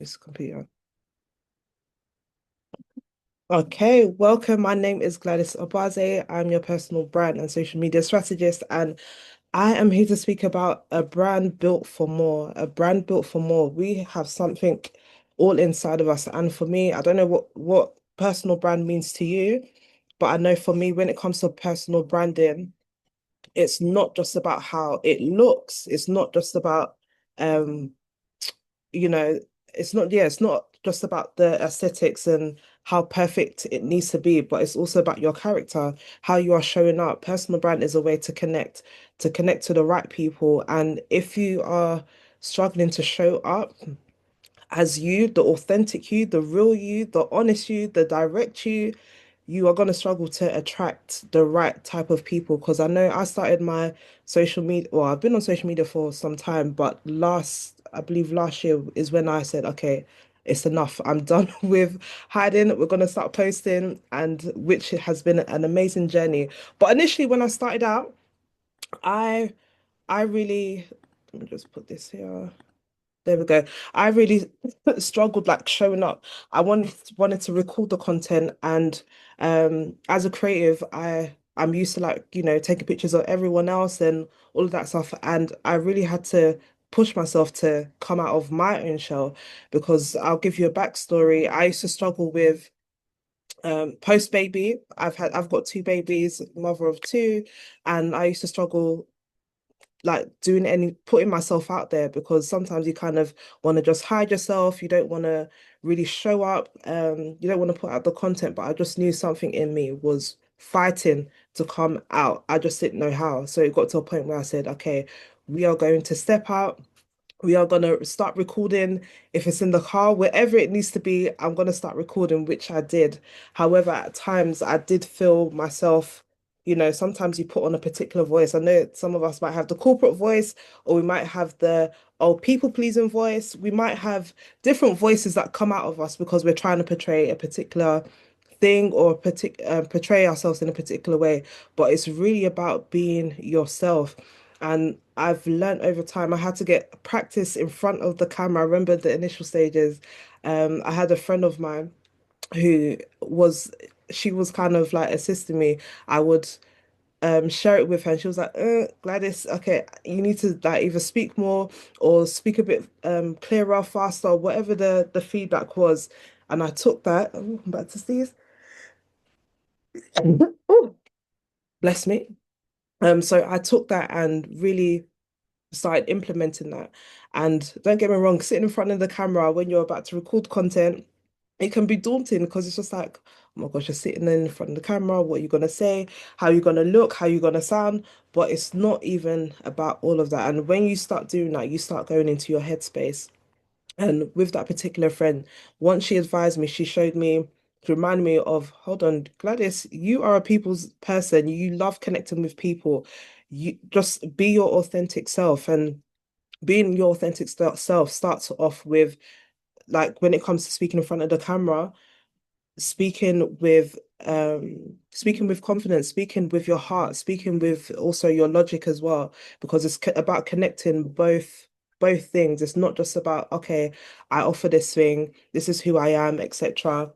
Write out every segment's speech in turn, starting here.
It's computer. Okay, welcome. My name is Gladys Obaze. I'm your personal brand and social media strategist, and I am here to speak about a brand built for more. A brand built for more. We have something all inside of us, and for me, I don't know what personal brand means to you, but I know for me, when it comes to personal branding, it's not just about how it looks. It's not just about um you know, it's not just about the aesthetics and how perfect it needs to be, but it's also about your character, how you are showing up. Personal brand is a way to connect to the right people. And if you are struggling to show up as you, the authentic you, the real you, the honest you, the direct you, you are going to struggle to attract the right type of people. Because I know I started my social media, well, I've been on social media for some time, but I believe last year is when I said, okay, it's enough. I'm done with hiding. We're going to start posting, and which has been an amazing journey. But initially, when I started out, I, I really, let me just put this here. There we go. I really struggled like showing up. I wanted to record the content, and as a creative, I'm used to like, taking pictures of everyone else and all of that stuff, and I really had to push myself to come out of my own shell because I'll give you a backstory. I used to struggle with post baby. I've got two babies, mother of two, and I used to struggle like putting myself out there because sometimes you kind of want to just hide yourself. You don't want to really show up. You don't want to put out the content, but I just knew something in me was fighting to come out. I just didn't know how. So it got to a point where I said, okay, we are going to step out. We are gonna start recording. If it's in the car, wherever it needs to be, I'm gonna start recording, which I did. However, at times I did feel myself, sometimes you put on a particular voice. I know some of us might have the corporate voice, or we might have the people pleasing voice. We might have different voices that come out of us because we're trying to portray a particular thing or portray ourselves in a particular way. But it's really about being yourself. And I've learned over time, I had to get practice in front of the camera. I remember the initial stages. I had a friend of mine who she was kind of like assisting me. I would share it with her, and she was like, Gladys, okay, you need to like either speak more or speak a bit clearer, faster, whatever the feedback was. And I took that. Oh, I'm about to sneeze. Oh, bless me. So I took that and really started implementing that. And don't get me wrong, sitting in front of the camera when you're about to record content, it can be daunting because it's just like, oh my gosh, you're sitting in front of the camera, what are you gonna say, how are you gonna look, how are you gonna sound? But it's not even about all of that. And when you start doing that, you start going into your headspace. And with that particular friend, once she advised me, she showed me to remind me of, hold on, Gladys, you are a people's person. You love connecting with people. You just be your authentic self. And being your authentic self starts off with, like, when it comes to speaking in front of the camera, speaking with confidence, speaking with your heart, speaking with also your logic as well, because it's about connecting both things. It's not just about, okay, I offer this thing, this is who I am, etc.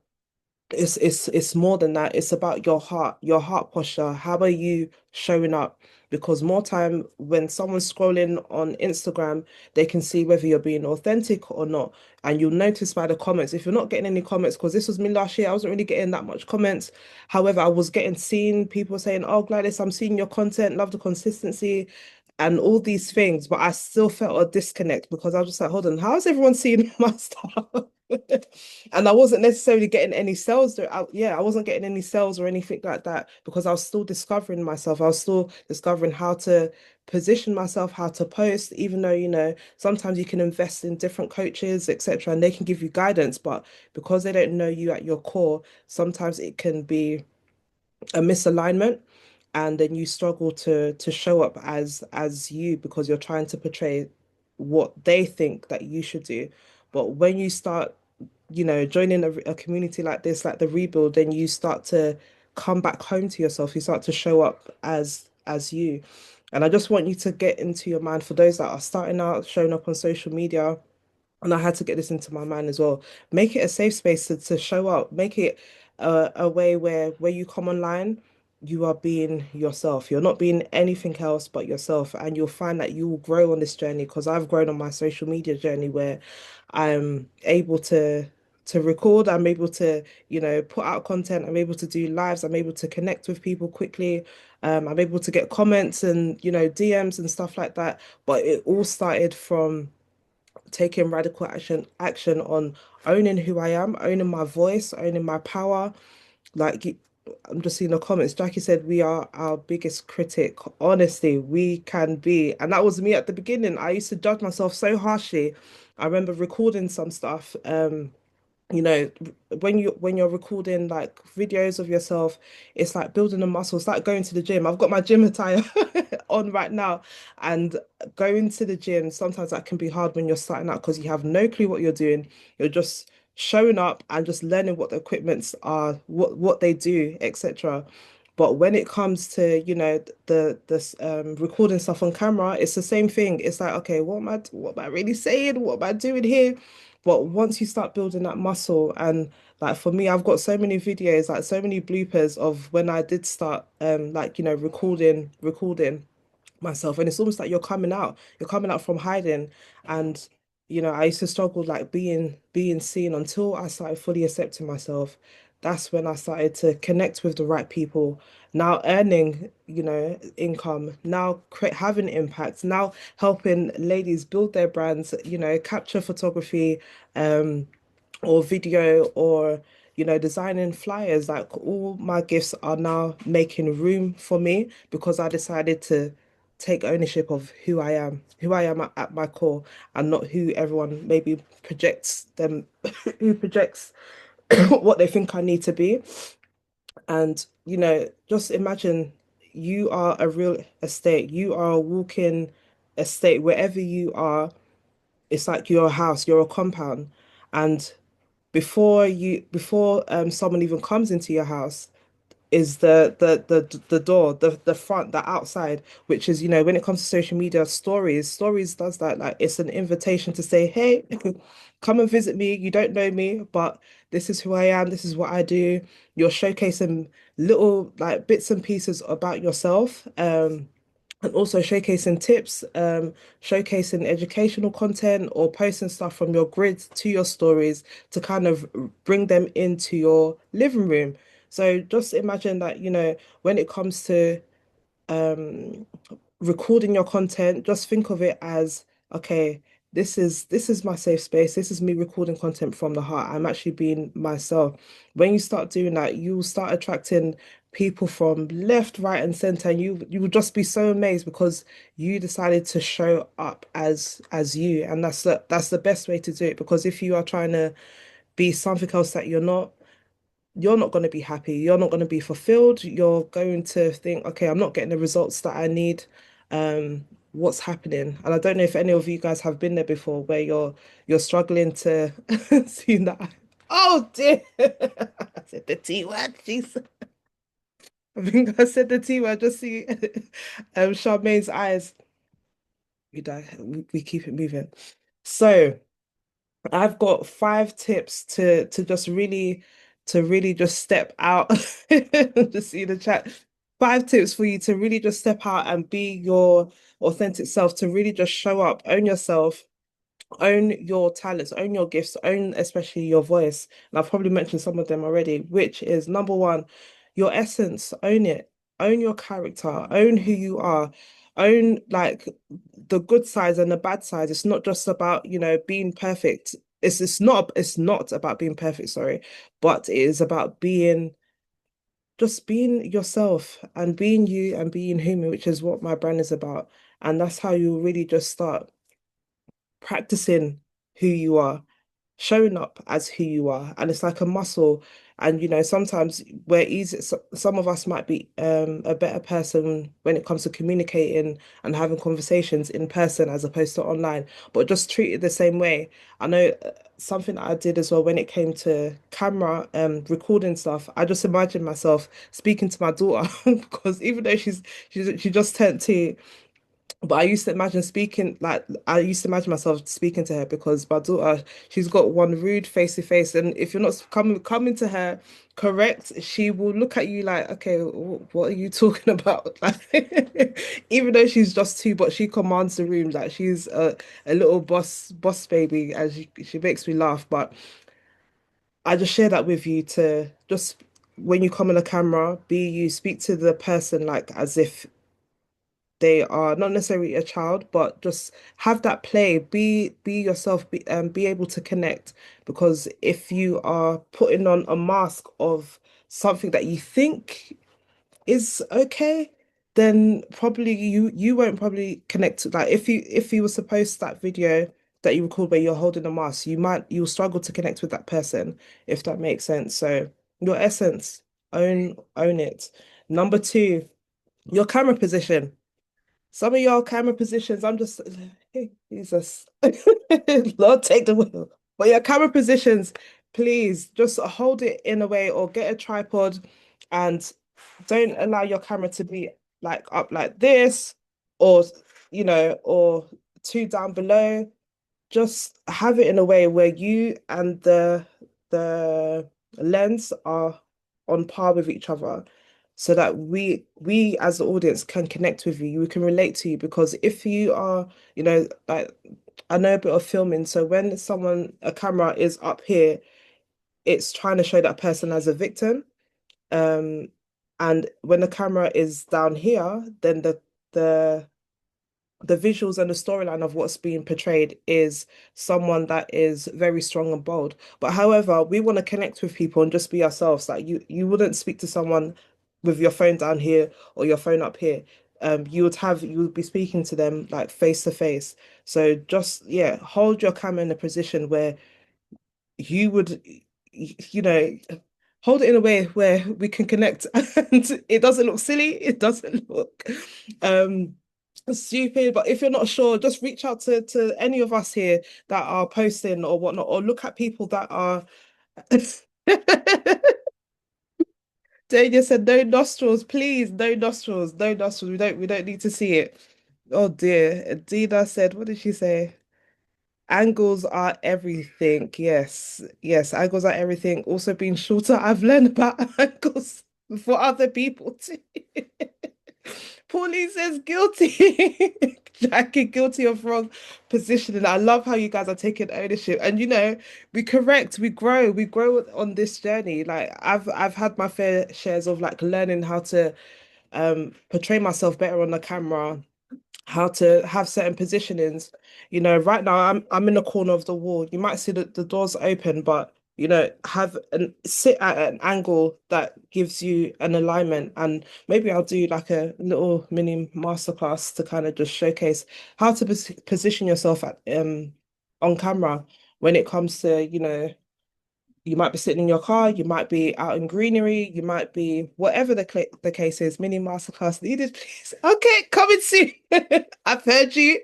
It's more than that. It's about your heart posture. How are you showing up? Because more time when someone's scrolling on Instagram, they can see whether you're being authentic or not. And you'll notice by the comments, if you're not getting any comments, because this was me last year, I wasn't really getting that much comments. However, I was getting seen, people saying, oh, Gladys, I'm seeing your content, love the consistency and all these things, but I still felt a disconnect because I was just like, hold on, how is everyone seeing my stuff? And I wasn't necessarily getting any sales. I wasn't getting any sales or anything like that because I was still discovering myself. I was still discovering how to position myself, how to post, even though, sometimes you can invest in different coaches, etc., and they can give you guidance, but because they don't know you at your core, sometimes it can be a misalignment, and then you struggle to show up as you because you're trying to portray what they think that you should do. But when you start, joining a community like this, like the rebuild, then you start to come back home to yourself. You start to show up as you. And I just want you to get into your mind for those that are starting out, showing up on social media. and I had to get this into my mind as well. Make it a safe space to show up. Make it a way where you come online, you are being yourself. You're not being anything else but yourself, and you'll find that you will grow on this journey. Because I've grown on my social media journey where I'm able to record. I'm able to, put out content. I'm able to do lives. I'm able to connect with people quickly. I'm able to get comments and, DMs and stuff like that. But it all started from taking radical action on owning who I am, owning my voice, owning my power. Like I'm just seeing the comments. Jackie said we are our biggest critic. Honestly, we can be. And that was me at the beginning. I used to judge myself so harshly. I remember recording some stuff. You know, when you're recording like videos of yourself, it's like building a muscle. It's like going to the gym. I've got my gym attire on right now, and going to the gym, sometimes that can be hard when you're starting out because you have no clue what you're doing. You're just showing up and just learning what the equipments are, what they do, etc. But when it comes to, the recording stuff on camera, it's the same thing. It's like, okay, what am I really saying? What am I doing here? But once you start building that muscle, and like for me, I've got so many videos, like so many bloopers of when I did start like, recording myself, and it's almost like you're coming out from hiding. And I used to struggle like being seen until I started fully accepting myself. That's when I started to connect with the right people, now earning, income, now having impact, now helping ladies build their brands, capture photography, um or video, or designing flyers. Like all my gifts are now making room for me because I decided to take ownership of who I am at my core, and not who everyone maybe projects them who projects what they think I need to be. And just imagine you are a real estate, you are a walking estate. Wherever you are, it's like you're a house, you're a compound. And before someone even comes into your house is the door, the front, the outside, which is, when it comes to social media, stories does that. Like it's an invitation to say, hey, come and visit me. You don't know me, but this is who I am, this is what I do. You're showcasing little like bits and pieces about yourself. And also showcasing tips, showcasing educational content, or posting stuff from your grid to your stories to kind of bring them into your living room. So just imagine that, when it comes to um recording your content, just think of it as, okay, this is my safe space. This is me recording content from the heart. I'm actually being myself. When you start doing that, you will start attracting people from left, right, and center, and you will just be so amazed because you decided to show up as you. And that's the best way to do it, because if you are trying to be something else that you're not going to be happy. You're not going to be fulfilled. You're going to think, okay, I'm not getting the results that I need. What's happening? And I don't know if any of you guys have been there before, where you're struggling to see that. Oh dear, I said the T word. Jeez, I think I said the T word. Just see, Charmaine's eyes. We die. We keep it moving. So. I've got 5 tips to really just step out. Just see the chat. 5 tips for you to really just step out and be your authentic self, to really just show up, own yourself, own your talents, own your gifts, own especially your voice. And I've probably mentioned some of them already, which is number one, your essence, own it, own your character, own who you are, own like the good sides and the bad sides. It's not just about, being perfect. It's not about being perfect, sorry, but it is about being yourself and being you and being human, which is what my brand is about. And that's how you really just start practicing who you are, showing up as who you are. And it's like a muscle. And sometimes we're easy, some of us might be a better person when it comes to communicating and having conversations in person as opposed to online, but just treat it the same way. I know something that I did as well when it came to camera recording stuff. I just imagined myself speaking to my daughter because even though she just turned 2, But I used to imagine myself speaking to her because my daughter, she's got one rude face to face, and if you're not coming to her correct, she will look at you like, okay, what are you talking about? Like, even though she's just two, but she commands the room. Like she's a little boss baby, and she makes me laugh. But I just share that with you to just when you come on the camera, be you speak to the person like as if they are not necessarily a child, but just have that play, be yourself, be able to connect. Because if you are putting on a mask of something that you think is okay, then probably you won't probably connect to like if you were supposed to that video that you record where you're holding a mask, you'll struggle to connect with that person, if that makes sense. So your essence, own it. Number two, your camera position. Some of y'all camera positions, I'm just, hey, Jesus, Lord, take the wheel. But your camera positions, please just hold it in a way or get a tripod and don't allow your camera to be like up like this or, or two down below. Just have it in a way where you and the lens are on par with each other so that we as the audience can connect with you. We can relate to you because if you are, like I know a bit of filming, so when a camera is up here, it's trying to show that person as a victim. Um, and when the camera is down here, then the the visuals and the storyline of what's being portrayed is someone that is very strong and bold. But however, we want to connect with people and just be ourselves. Like you wouldn't speak to someone with your phone down here or your phone up here. You would be speaking to them like face to face. So just yeah, hold your camera in a position where you would, you know, hold it in a way where we can connect and it doesn't look silly, it doesn't look um stupid. But if you're not sure, just reach out to any of us here that are posting or whatnot, or look at people that are Dania said no nostrils, please, no nostrils, no nostrils. We don't need to see it. Oh dear. Dina said, what did she say? Angles are everything. Yes, yes, angles are everything. Also, being shorter, I've learned about angles for other people too. Pauline says guilty. Jackie, guilty of wrong positioning. I love how you guys are taking ownership. And we correct, we grow on this journey. Like I've had my fair shares of like learning how to portray myself better on the camera, how to have certain positionings. Right now I'm in the corner of the wall. You might see that the door's open, but have an sit at an angle that gives you an alignment. And maybe I'll do like a little mini masterclass to kind of just showcase how to position yourself on camera when it comes to, you might be sitting in your car, you might be out in greenery, you might be whatever the case is. Mini masterclass needed, please. Okay, coming soon. I've heard you.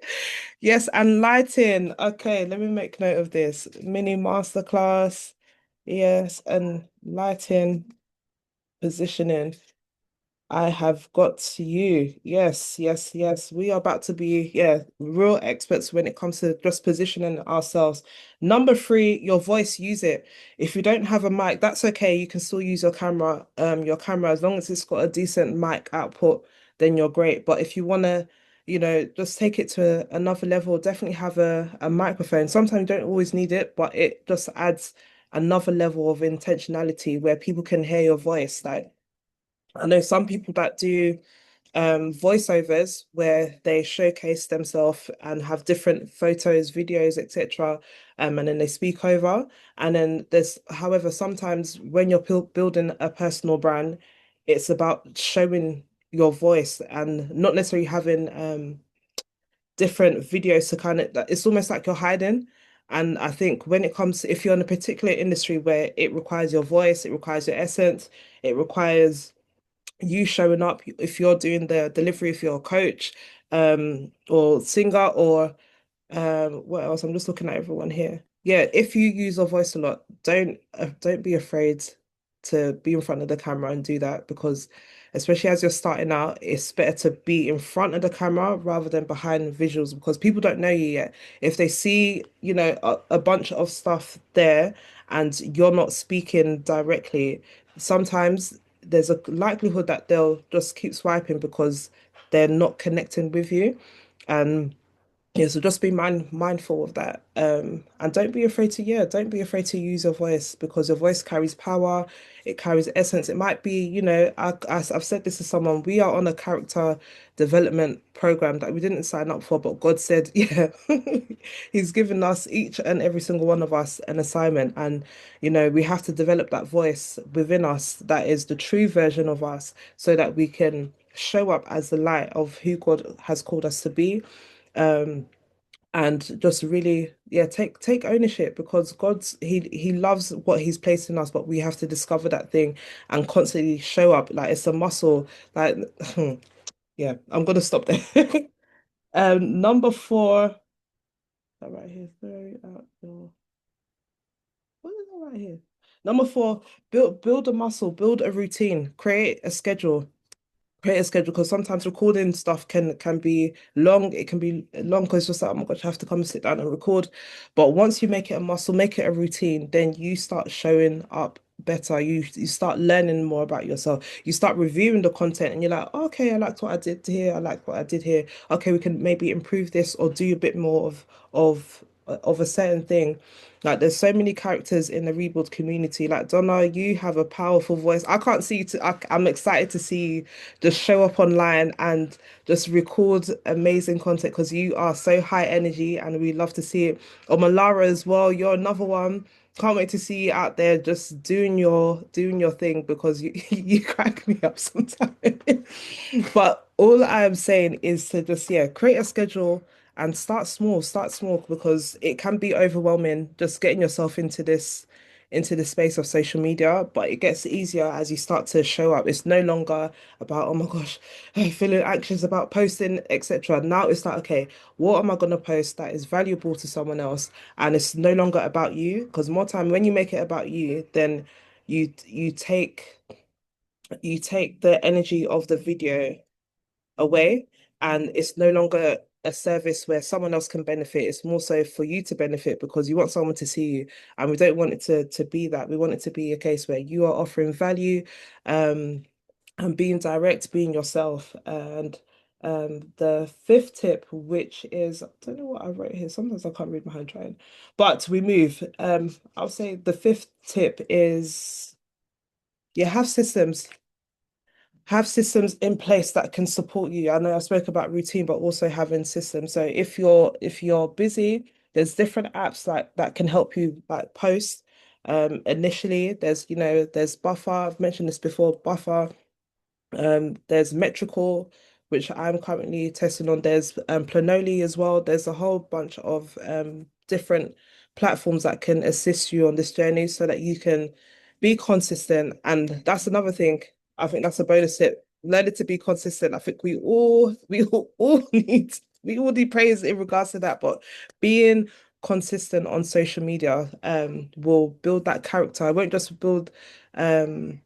Yes, and lighting. Okay, let me make note of this. Mini masterclass. Yes, and lighting, positioning. I have got you. Yes, yes, yes. We are about to be, yeah, real experts when it comes to just positioning ourselves. Number three, your voice, use it. If you don't have a mic, that's okay. You can still use your camera, as long as it's got a decent mic output, then you're great. But if you want to, just take it to another level, definitely have a microphone. Sometimes you don't always need it, but it just adds another level of intentionality where people can hear your voice. Like, I know some people that do voiceovers where they showcase themselves and have different photos, videos, etc. And then they speak over. And then however, sometimes when you're building a personal brand, it's about showing your voice and not necessarily having different videos to kind of, it's almost like you're hiding. And I think when it comes to if you're in a particular industry where it requires your voice, it requires your essence, it requires you showing up if you're doing the delivery, if you're a coach, or singer, or what else? I'm just looking at everyone here. Yeah, if you use your voice a lot, don't be afraid to be in front of the camera and do that because especially as you're starting out, it's better to be in front of the camera rather than behind visuals because people don't know you yet. If they see, a bunch of stuff there and you're not speaking directly, sometimes there's a likelihood that they'll just keep swiping because they're not connecting with you. And yeah, so just be mindful of that. And don't be afraid to use your voice because your voice carries power, it carries essence. It might be, I've said this to someone, we are on a character development program that we didn't sign up for, but God said, yeah, He's given us each and every single one of us an assignment. And, we have to develop that voice within us that is the true version of us so that we can show up as the light of who God has called us to be. And just really, yeah, take ownership because he loves what he's placed in us, but we have to discover that thing and constantly show up like it's a muscle. Like, yeah, I'm gonna stop there. Number four, that right here, throw out your, what is that right here? Number four, build a muscle, build a routine, create a schedule because sometimes recording stuff can be long. It can be long because it's just like, oh my gosh, I have to come and sit down and record. But once you make it a muscle, make it a routine, then you start showing up better. You start learning more about yourself. You start reviewing the content and you're like, oh, okay, I liked what I did here. I like what I did here. Okay, we can maybe improve this or do a bit more of a certain thing. Like there's so many characters in the Rebuild community. Like Donna, you have a powerful voice. I can't see you I'm excited to see you just show up online and just record amazing content because you are so high energy and we love to see it. Or Malara as well, you're another one. Can't wait to see you out there just doing your thing because you you crack me up sometimes. But all I am saying is to just, yeah, create a schedule and start small because it can be overwhelming just getting yourself into the space of social media, but it gets easier as you start to show up. It's no longer about, oh my gosh, I'm feeling anxious about posting, etc. Now it's like, okay, what am I going to post that is valuable to someone else? And it's no longer about you, because more time when you make it about you, then you take the energy of the video away and it's no longer a service where someone else can benefit. It's more so for you to benefit because you want someone to see you. And we don't want it to be that. We want it to be a case where you are offering value, um, and being direct, being yourself. And the fifth tip, which is, I don't know what I wrote here. Sometimes I can't read my handwriting, but we move. I'll say the fifth tip is, yeah, have systems in place that can support you. I know I spoke about routine, but also having systems. So if you're busy, there's different apps like that can help you like post. Initially, there's Buffer. I've mentioned this before, Buffer. There's Metrical, which I'm currently testing on. There's Planoly as well. There's a whole bunch of different platforms that can assist you on this journey so that you can be consistent. And that's another thing. I think that's a bonus tip. Learning to be consistent. I think we all need praise in regards to that, but being consistent on social media will build that character. Um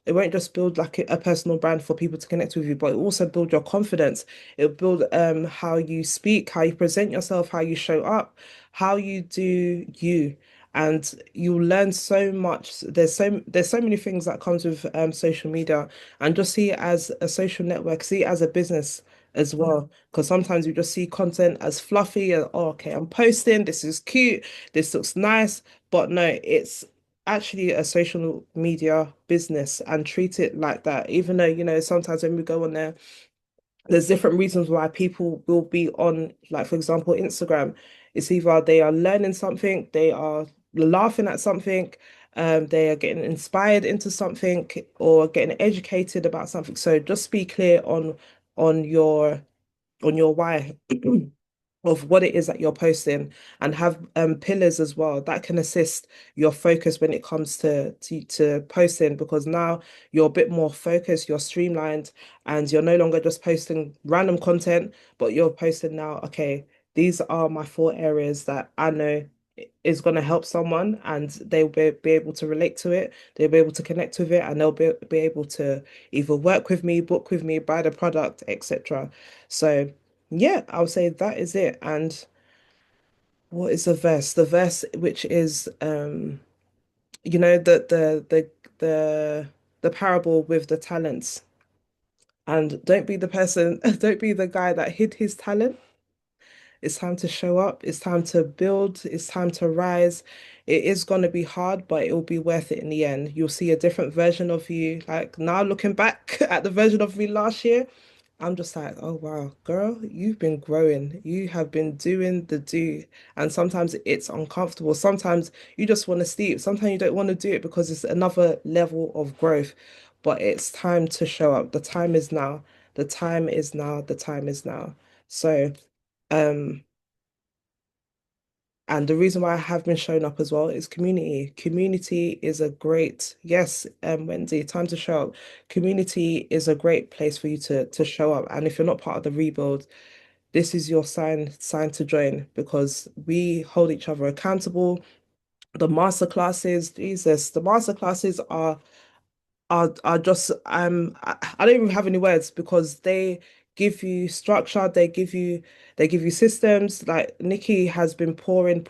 it won't just build like a personal brand for people to connect with you, but it also build your confidence. It'll build how you speak, how you present yourself, how you show up, how you do you. And you'll learn so much. There's so many things that comes with social media and just see it as a social network, see it as a business as well. Because sometimes you just see content as fluffy and oh, okay, I'm posting, this is cute, this looks nice. But no, it's actually a social media business and treat it like that. Even though, sometimes when we go on there, there's different reasons why people will be on, like, for example, Instagram. It's either they are learning something, they are laughing at something, they are getting inspired into something or getting educated about something. So just be clear on your on your why of what it is that you're posting and have pillars as well that can assist your focus when it comes to posting because now you're a bit more focused, you're streamlined, and you're no longer just posting random content, but you're posting now, okay, these are my four areas that I know is going to help someone and they'll be able to relate to it, they'll be able to connect with it, and they'll be able to either work with me, book with me, buy the product, etc. So, yeah, I'll say that is it. And what is the verse? The verse which is the parable with the talents. And don't be the person, don't be the guy that hid his talent. It's time to show up. It's time to build. It's time to rise. It is going to be hard, but it will be worth it in the end. You'll see a different version of you. Like now, looking back at the version of me last year, I'm just like, oh wow, girl, you've been growing. You have been doing the do. And sometimes it's uncomfortable. Sometimes you just want to sleep. Sometimes you don't want to do it because it's another level of growth. But it's time to show up. The time is now. The time is now. The time is now. So, um, and the reason why I have been showing up as well is community. Community is a great, yes, Wendy, time to show up. Community is a great place for you to show up. And if you're not part of the rebuild, this is your sign to join because we hold each other accountable. The master classes, Jesus, the master classes are just I don't even have any words because they give you structure, they give you systems. Like Nikki has been pouring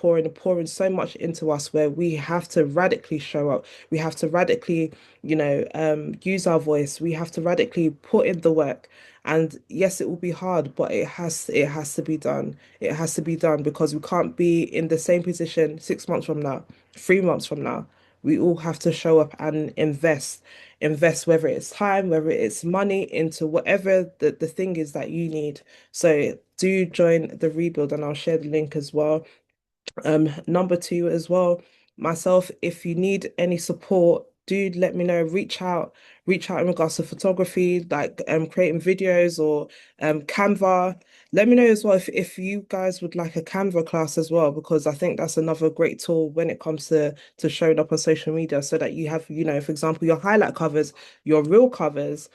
so much into us where we have to radically show up. We have to radically, use our voice. We have to radically put in the work. And yes, it will be hard, but it has to be done. It has to be done because we can't be in the same position 6 months from now, 3 months from now. We all have to show up and invest, whether it's time, whether it's money, into whatever the thing is that you need. So do join the rebuild and I'll share the link as well. Number two as well, myself, if you need any support, do let me know. Reach out in regards to photography, like creating videos or Canva. Let me know as well if you guys would like a Canva class as well, because I think that's another great tool when it comes to showing up on social media so that you have, for example, your highlight covers, your real covers.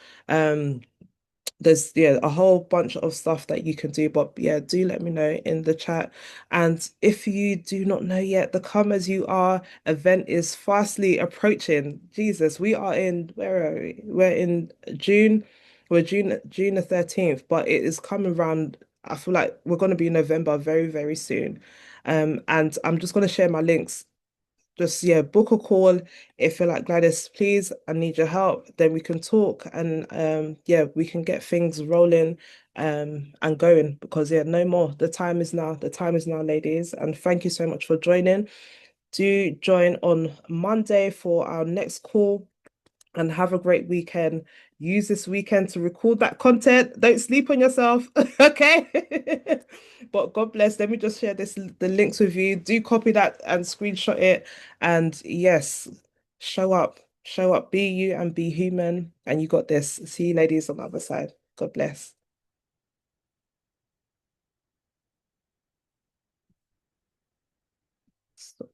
There's a whole bunch of stuff that you can do, but yeah, do let me know in the chat. And if you do not know yet, the Come As You Are event is fastly approaching. Jesus, we are in, where are we? We're in June. We're June the 13th, but it is coming around. I feel like we're going to be in November very, very soon. And I'm just going to share my links. Just, yeah, book a call if you're like, Gladys, please, I need your help. Then we can talk and yeah, we can get things rolling and going because yeah, no more. The time is now. The time is now, ladies. And thank you so much for joining. Do join on Monday for our next call and have a great weekend. Use this weekend to record that content. Don't sleep on yourself, okay? But God bless. Let me just share the links with you. Do copy that and screenshot it. And yes, show up, be you and be human. And you got this. See you ladies on the other side. God bless. Stop.